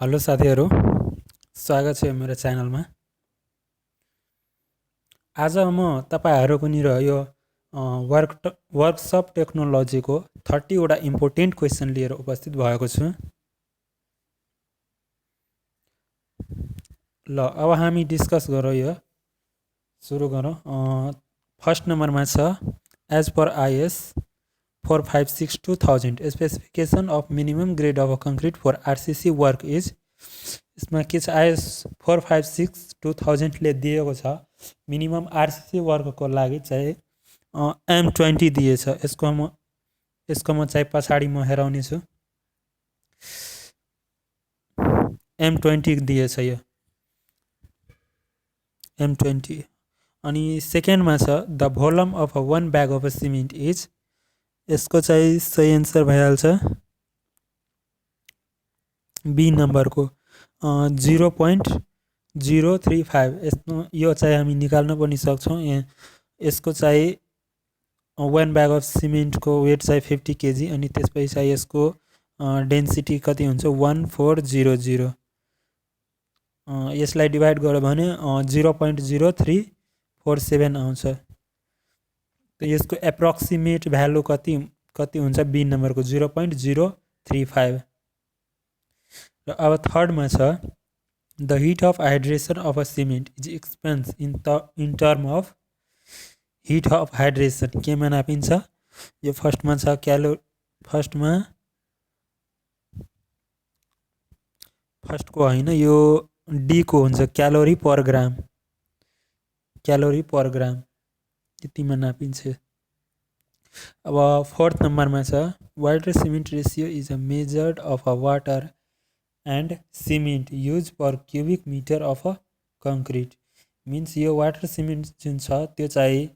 Hello साथीहरू, स्वागत छ मेरो च्यानलमा। आज म तपाईहरुको निर यो वर्कसप टेक्नोलोजीको 30 वटा इम्पोर्टेन्ट क्वेसन लिएर उपस्थित भएको छु। ल अब हामी डिस्कस गरौँ, यो सुरु गरौँ। फर्स्ट नम्बरमा छ as per IS 456/2000 specification of minimum grade of concrete for RCC work is. इसमा के छ, आइएस 456/2000 ले दिएको छ मिनिमम आरसीसी वर्कको लागि चाहिँ M20 दिएछ। यसको म चाहिँ पछाडि म हेराउने छु। M20 दिएछ यो M20। अनि सेकेन्डमा छ the volume of one bag of cement is. यसको चाहिँ सही एन्सर भइहाल्छ बी नम्बरको 0.035। यो चाहिँ हामी निकाल्न पनि सक्छौँ। यसको चाहिँ वन ब्याग अफ सिमेन्टको वेट चाहिँ 50 केजी अनि त्यसपछि चाहिँ यसको डेन्सिटी कति हुन्छ 1400। यसलाई डिभाइड गर्यो भने 0.0347 आउँछ। त यसको एप्रोक्सिमेट भ्यालु कति हुन्छ बी नम्बरको 0.035। र अब थर्डमा छ the heat of hydration of a cement is expense in term of heat of hydration केमा नापिन्छ। यो फर्स्टमा छ फर्स्टको होइन, यो डी को हुन्छ क्यालोरी पर ग्राम। यतिमा नापिन्छ। अब फोर्थ नम्बरमा छ water cement ratio is a measured of a water and cement use per cubic metre of a concrete. Means यो वाटर सिमेन्ट जुन छ त्यो चाहिँ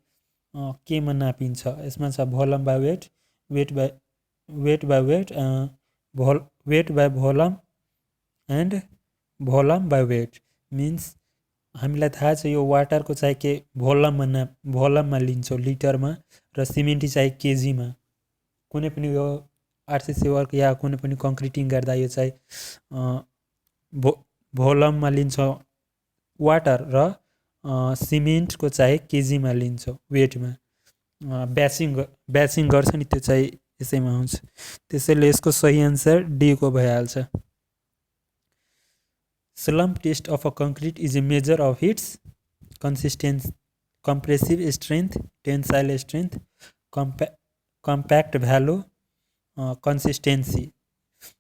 केमा नापिन्छ। यसमा छ volume by weight, weight by volume and volume by weight. Means हामीलाई थाहा छ यो वाटरको चाहिँ के भोल्युममा लिन्छौँ लिटरमा, र सिमेन्ट चाहिँ केजीमा। कुनै पनि यो आरसीसी वर्क या कुनै पनि कङ्क्रिटिङ गर्दा यो चाहिँ भोल्युममा लिन्छौँ वाटर, र सिमेन्टको चाहिँ केजीमा लिन्छौँ वेटमा। ब्याचिङ गर्छ नि, त्यो चाहिँ यसैमा हुन्छ। त्यसैले यसको सही एन्सर डी को भइहाल्छ। Slump test of a concrete is a measure of its compressive strength, tensile strength, compact value, consistency.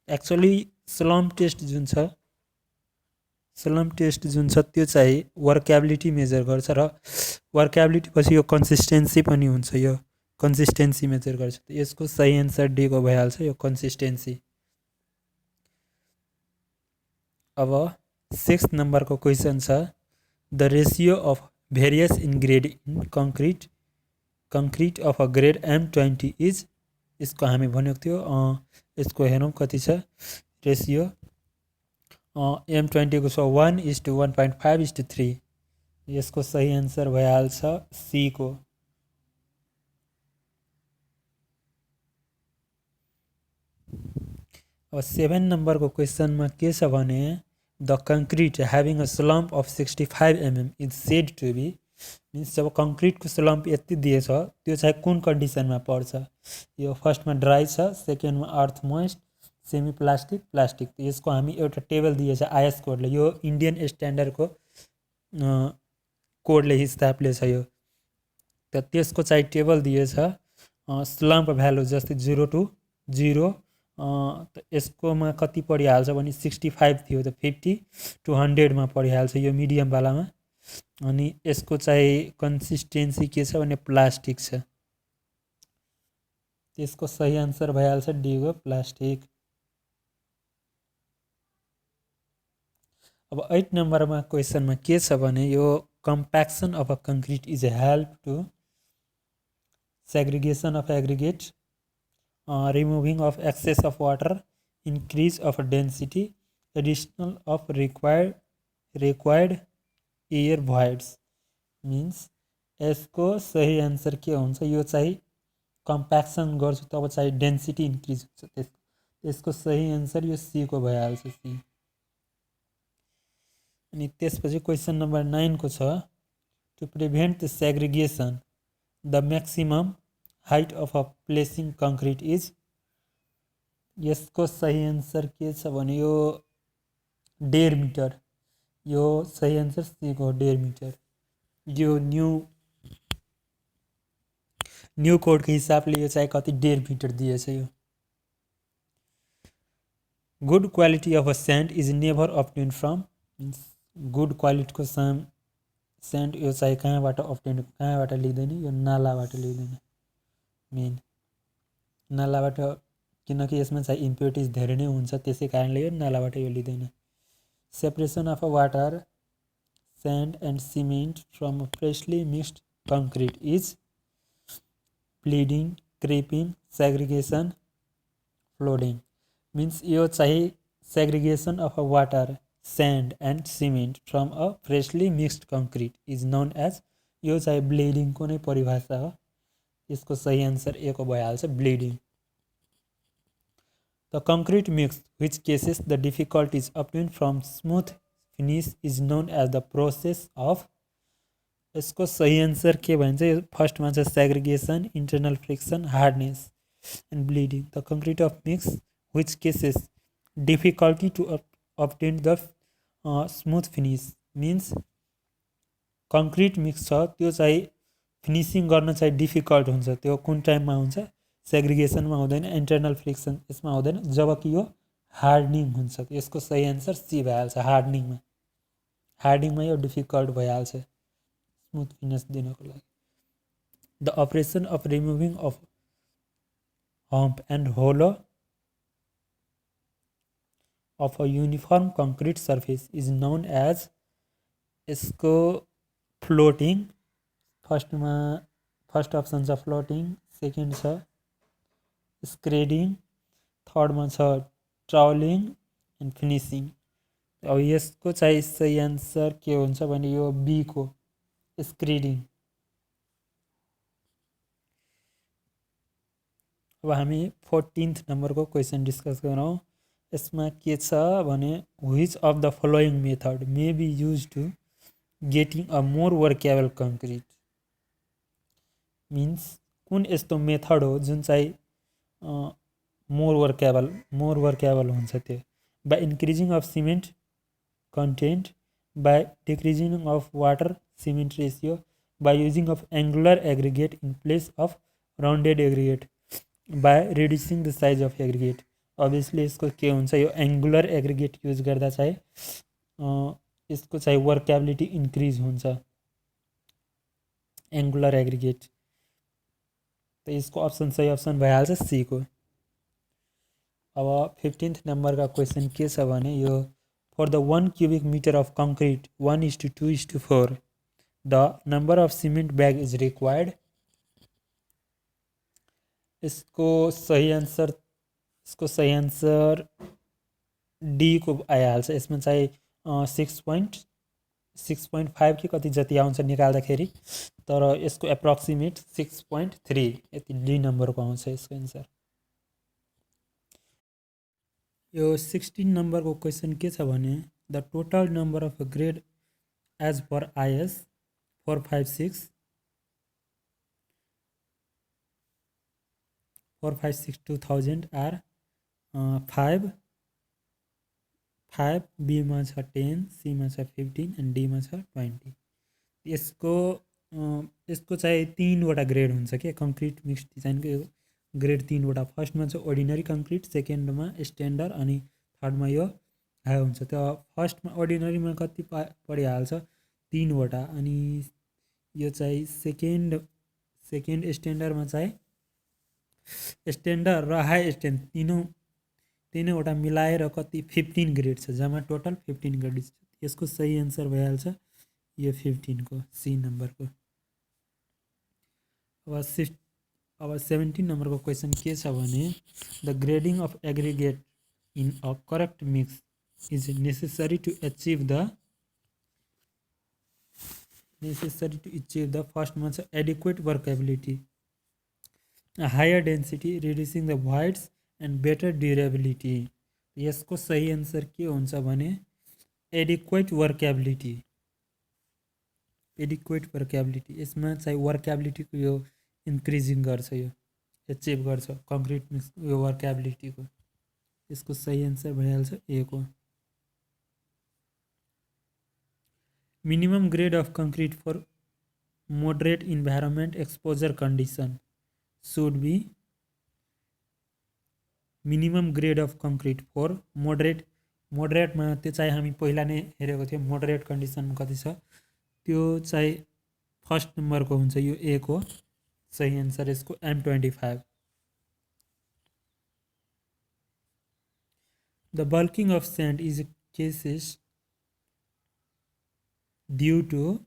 Actually slump test जुन छ त्यो चाहिँ वर्कएबिलिटी मेजर गर्छ, र वर्कएबिलिटी पछि यो कंसिस्टेंसी पनि हुन्छ। यो कंसिस्टेंसी मेजर गर्छ। यसको सही एन्सर डी को भइहाल्छ, यो कंसिस्टेंसी। अब 6 नम्बरको क्वेसन छ the ratio of various in grade in concrete of a grade M20 is. यसको हामी भनेको थियो, यसको हेरौँ कति छ रेसियो। M20 को छ 1:1.5:3। यसको सही एन्सर भइहाल्छ सी को। अब 7 नम्बरको क्वेसनमा के छ भने the concrete having a slump of 65 mm is said to be. Means जब कंक्रीटको स्लम्प यति दिएछ त्यो चाहिँ कुन कन्डिसनमा पर्छ। यो फर्स्टमा ड्राई छ, सेकेन्डमा अर्थ मोइस्ट, सेमी प्लास्टिक। यसको हामी एउटा टेबल दिएछ आइएस कोडले, यो इन्डियन स्ट्यान्डर्डको कोडले हिसाबले छ यो। त त्यसको चाहिँ टेबल दिएछ स्लम्प भ्यालु जस्तै 0 to 0। यसकोमा कति परिहाल्छ भने 65 थियो, त 50 to 100 मा परिहाल्छ यो मिडियमवालामा। अनि यसको चाहिँ कन्सिस्टेन्सी के छ भने प्लास्टिक छ। त्यसको सही आन्सर भइहाल्छ डी को प्लास्टिक। अब 8 नम्बरमा क्वेसनमा के छ भने यो compaction of a concrete is help to segregation of aggregate, removing of excess of water, increase of density, additional of required air voids। means यसको सही आन्सर के हुन्छ, यो चाहिँ कम्प्याक्सन गर्छु तब चाहिँ डेन्सिटी इन्क्रिज हुन्छ। यसको सही आन्सर यो सी को भइहाल्छ, सी। अनि त्यसपछि क्वेसन नम्बर 9 को छ to prevent the segregation the maximum height of a placing concrete is. यसको सही एन्सर के छ भने यो 1.5 मिटर। यो सही एन्सर सी को 1.5 मिटर। यो न्यू कोडको हिसाबले यो चाहिँ कति 1.5 मिटर दिएछ। यो good quality of a sand is never obtain from. Good क्वालिटीको स्यान्ड यो चाहिँ कहाँबाट लिँदैन, यो नालाबाट लिँदैन। मेन नालाबाट, किनकि यसमा चाहिँ इम्प्योरिटिज धेरै नै हुन्छ, त्यसै कारणले यो नालाबाट यो लिँदैन। Separation of a water sand and cement from a freshly mixed concrete is bleeding, creeping, segregation, flooding. Means यो चाहिँ segregation of a water, sand and cement from a freshly mixed concrete is known as। यो चाहिँ bleeding को नै परिभाषा हो। यसको सही आन्सर ए को भइहाल्छ, bleeding। The concrete mix which cases the difficulties obtained from smooth finish is known as the process of। यसको सही आन्सर के भन्छ, फर्स्टमा छ segregation, internal friction, hardness and bleeding. The concrete of mix which causes difficulty to obtain the smooth finish. Means concrete mix छ त्यो चाहिँ finishing गर्न चाहिँ डिफिकल्ट हुन्छ। त्यो कुन टाइममा हुन्छ, सेग्रिगेसनमा हुँदैन, इन्टरनल फ्रिक्सन यसमा हुँदैन, जबकि यो हार्डनिङ हुन्छ। यसको सही एन्सर सी भइहाल्छ, हार्डनिङमा। हार्डनिङमा यो डिफिकल्ट भइहाल्छ स्मुथ फिनिस दिनको लागि। The operation of removing of hump and hollow of a uniform concrete surface is known as. यसको फ्लोटिङ, फर्स्ट अप्सन छ फ्लोटिङ, सेकेन्ड छ स्क्रेडिङ, थर्डमा छ ट्राउलिङ एन्ड फिनिसिङ। अब यसको चाहिँ सही एन्सर के हुन्छ भने यो बी को स्क्रेडिङ। अब हामी 14th नम्बरको क्वेसन डिस्कस गरौँ। यसमा के छ भने which of the following method may be use to getting a more workable concrete. Means कुन यस्तो मेथड हो जुन चाहिँ मोर वर्केबल हुन्छ त्यो। By increasing of cement content, by decreasing of water cement ratio, by using of angular aggregate in place of rounded aggregate, by reducing the size of aggregate. Obviously यसको के हुन्छ, यो angular aggregate use गर्दा चाहिँ यसको चाहिँ workability increase हुन्छ, angular aggregate. त यसको अप्सन सही अप्सन भइहाल्छ सी को। अब 15th नम्बरका क्वेसन के छ भने यो for the 1 cubic meter of concrete 1:2:4 the number of cement bag is required. यसको सही एन्सर डी को आइहाल्छ। यसमा चाहिँ 6.5 कि कति जति आउँछ निकाल्दाखेरि, तर यसको एप्रोक्सिमेट 6.3 यति डी नम्बरको आउँछ यसको एन्सर। यो 16 नम्बरको क्वेसन के छ भने the total number of grade as per IS 456/2000 are 5, बीमा छ 10, सीमा छ 15 एन्ड डीमा छ 20। यसको चाहिँ 3वटा ग्रेड हुन्छ के कङ्क्रिट मिक्स डिजाइनको। ग्रेड 3वटा, फर्स्टमा चाहिँ अर्डिनरी कङ्क्रिट, सेकेन्डमा स्ट्यान्डर्ड अनि थर्डमा यो हाई हुन्छ। त्यो फर्स्टमा अर्डिनरीमा कति परिहाल्छ 3वटा, अनि यो चाहिँ सेकेन्ड स्ट्यान्डर्डमा चाहिँ स्ट्यान्डर्ड र हाई स्ट्यान्ड तीनैवटा मिलाएर कति 15 ग्रेड छ, जम्मा टोटल 15 ग्रेड। यसको सही एन्सर भइहाल्छ यो 15 को सी नम्बरको। अब 17 नम्बरको क्वेसन के छ भने the grading of aggregate in a correct mix is necessary to achieve the फर्स्टमा छ adequate workability, higher density, reducing the voids and better durability. यसको सही एन्सर के हुन्छ भने एडिक्वेट वर्केबिलिटी यसमा चाहिँ वर्केबिलिटीको यो इन्क्रिजिङ गर्छ, यो एचिभ गर्छ कङ्क्रिट यो वर्केबिलिटीको। यसको सही एन्सर भइहाल्छ ए को। Minimum grade of concrete for moderate environment exposure condition should be minimum grade of concrete for मोडरेटमा त्यो चाहिँ हामी पहिला नै हेरेको थियौँ। मोडरेट कन्डिसन कति छ त्यो चाहिँ फर्स्ट नम्बरको हुन्छ, यो ए को सही एन्सर यसको M25। The bulking of sand is causes due to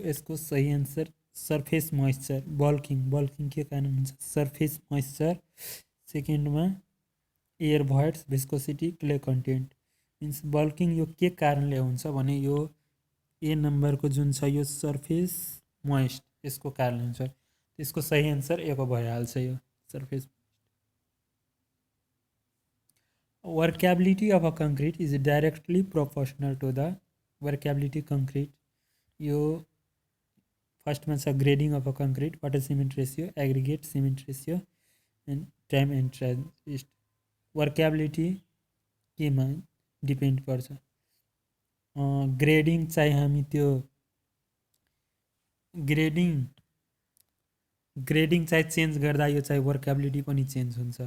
यसको सही एन्सर सर्फेस मोइस्चर। बल्किङ के कारण हुन्छ? Surface moisture. सेकेन्डमा air voids, viscosity, clay content. Means bulking यो के कारणले हुन्छ भने यो ए नम्बरको जुन छ यो सर्फेस मोइस्ट, यसको कारण हुन्छ। त्यसको सही एन्सर ए को भइहाल्छ, यो surface. Workability of a concrete is directly proportional to the workability concrete. यो फर्स्टमा छ grading of a concrete, water cement ratio, aggregate cement ratio and time and transit. Workability केमा डिपेन्ड गर्छ? ग्रेडिङ चाहिँ हामी त्यो ग्रेडिङ चाहिँ चेन्ज गर्दा यो चाहिँ वर्केबिलिटी पनि चेन्ज हुन्छ।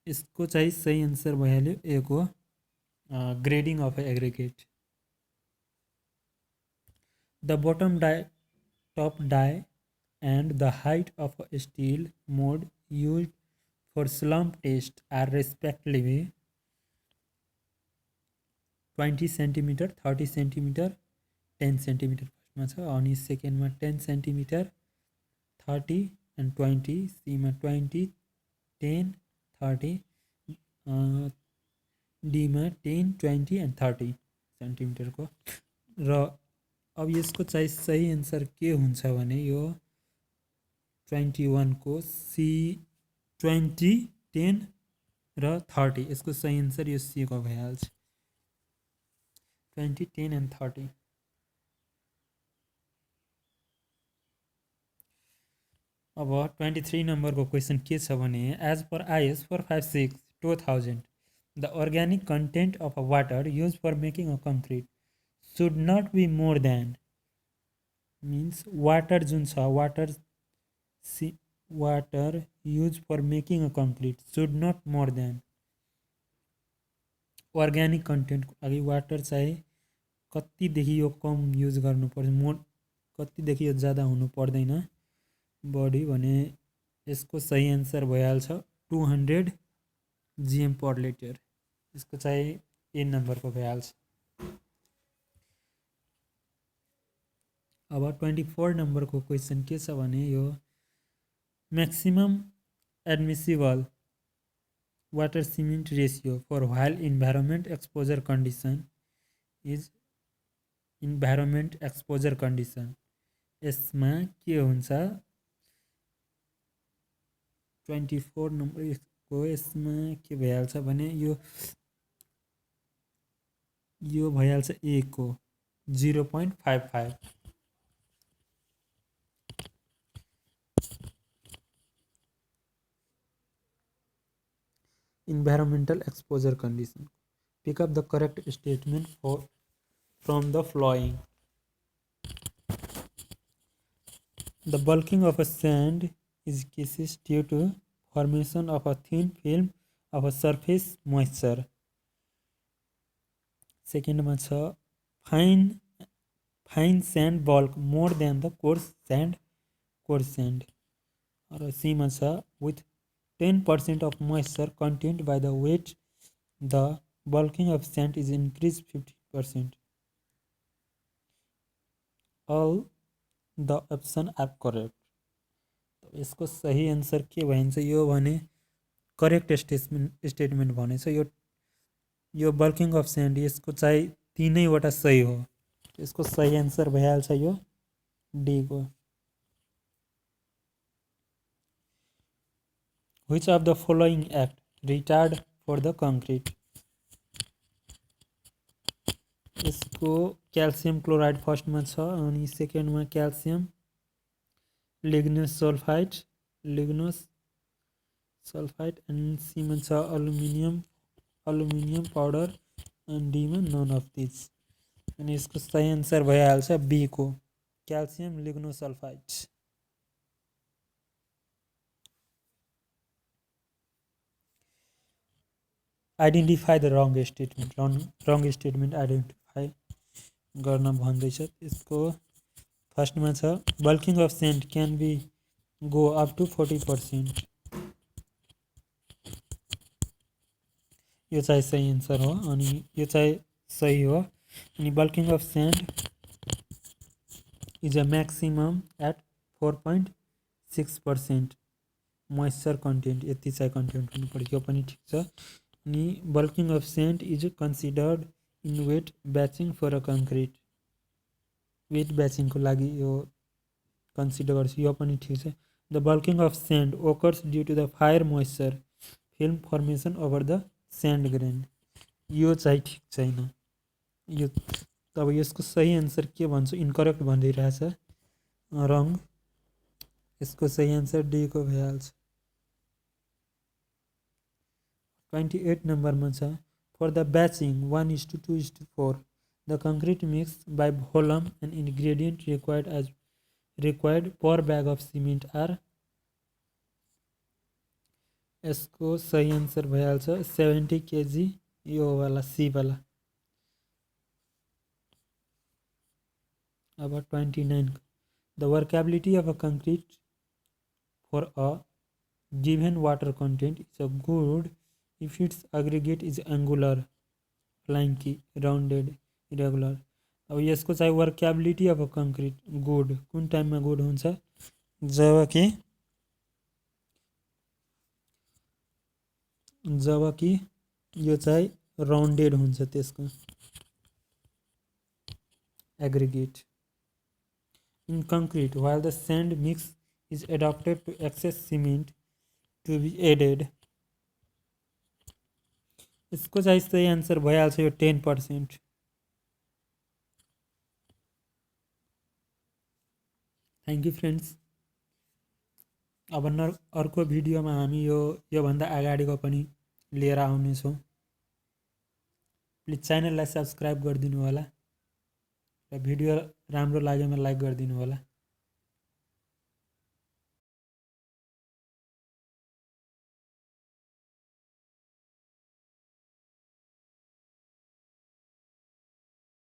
यसको चाहिँ सही एन्सर भइहाल्यो ए को grading of aggregate. The bottom die, top die and the height of a steel mold used for slump test are respectively 20 cm, 30 cm, 10 cm फर्स्टमा छ, अनि सेकेन्डमा 10 cm, 30 and 20, सीमा 20, 10, 30, डीमा 10, 20 and 30 सेन्टिमिटरको। र अब यसको चाहिँ सही एन्सर के हुन्छ भने यो 21 को सी 20, 10 र 30। यसको सही एन्सर यो सी को भइहाल्छ, 20, 10 and 30। अब 23 नम्बरको क्वेसन के छ भने as per IS 456/2000 the organic content of a water use for making a concrete should not be more than, means water जुन छ water use for making a concrete should not more than organic content अघि water चाहिँ कतिदेखि यो कम use गर्नुपर्छ, कतिदेखि यो ज़्यादा हुनु पर्दैन बढी भने यसको सही एन्सर भइहाल्छ 200 GM/L। यसको चाहिँ ए नम्बरको भइहाल्छ। अब 24 नम्बरको क्वेसन के छ भने यो maximum admissible water cement ratio for while environment exposure condition is environment exposure condition. यसमा के हुन्छ 24 नम्बरको यसमा के भइहाल्छ भने यो भइहाल्छ ए को 0.55। environmental exposure condition. Pick up the correct statement from the following. The bulking of a sand is cases due to formation of a thin film of a surface moisture. Second one छ fine sand bulk more than the coarse sand. और C मा छ with 10% of moisture contained by the weight, the bulking of sand is increased 50%. All the option are correct. तो यसको सही answer के भन्छ यो भने करेक्ट स्टेटमेन्ट भनेछ। यो बल्किङ अफ स्यान्ड यसको चाहिँ तीनैवटा सही हो। यसको सही आन्सर भइहाल्छ यो डी को। Which of the following act retard for the concrete? यसको क्याल्सियम क्लोराइड फर्स्टमा छ अनि सेकेन्डमा क्याल्सियम लिग्नोस सल्फाइड एन्ड सीमा छ अल्युमिनियम पाउडर एन्ड डीमा नन अफ दिस। अनि यसको सही आन्सर भइहाल्छ बी को calcium lignosulphide. Identify the wrong statement identify गर्न भन्दैछ। यसको फर्स्टमा छ bulking of sand can be go up to 40%। यो चाहिँ सही आन्सर हो अनि यो चाहिँ सही हो। अनि bulking of sand is a maximum at 4.6% moisture content, यति चाहिँ कन्टेन्ट हुनु पऱ्यो, यो पनि ठिक छ। अनि bulking of sand is considered in wet batching for a concrete, wet ब्याचिङको लागि यो कन्सिडर गर्छु, यो पनि ठिक छ। The bulking of sand occurs due to the fire moisture film formation over the sand grain, यो चाहिँ ठिक छैन। यो अब यसको सही आन्सर के भन्छ, इन्करेक्ट भनिदिइरहेछ रङ। यसको सही आन्सर डी को भइहाल्छ। 28 नम्बरमा छ for the batching 1:2:4 the concrete mix by volume and ingredient required per bag of cement are. यसको सही आन्सर भइहाल्छ 70 kg, यो वाला सी वाला। अब 29 the workability of a concrete for a given water content is a good if its aggregate is angular flaky rounded irregular. अब यसको चाहिँ workability of a concrete good कुन टाइममा गुड हुन्छ, जब कि यो चाहिँ राउन्डेड हुन्छ त्यसको aggregate. In concrete while the sand mix is adapted to excess cement to be added, यसको चाहिँ सही आन्सर भइहाल्छ यो 10%। Thank you friends. अब अर्को भिडियोमा हामी योभन्दा अगाडिको पनि लिएर आउनेछौँ। प्लिज च्यानललाई सब्सक्राइब गरिदिनु होला र भिडियो राम्रो लागेमा लाइक गरिदिनु होला।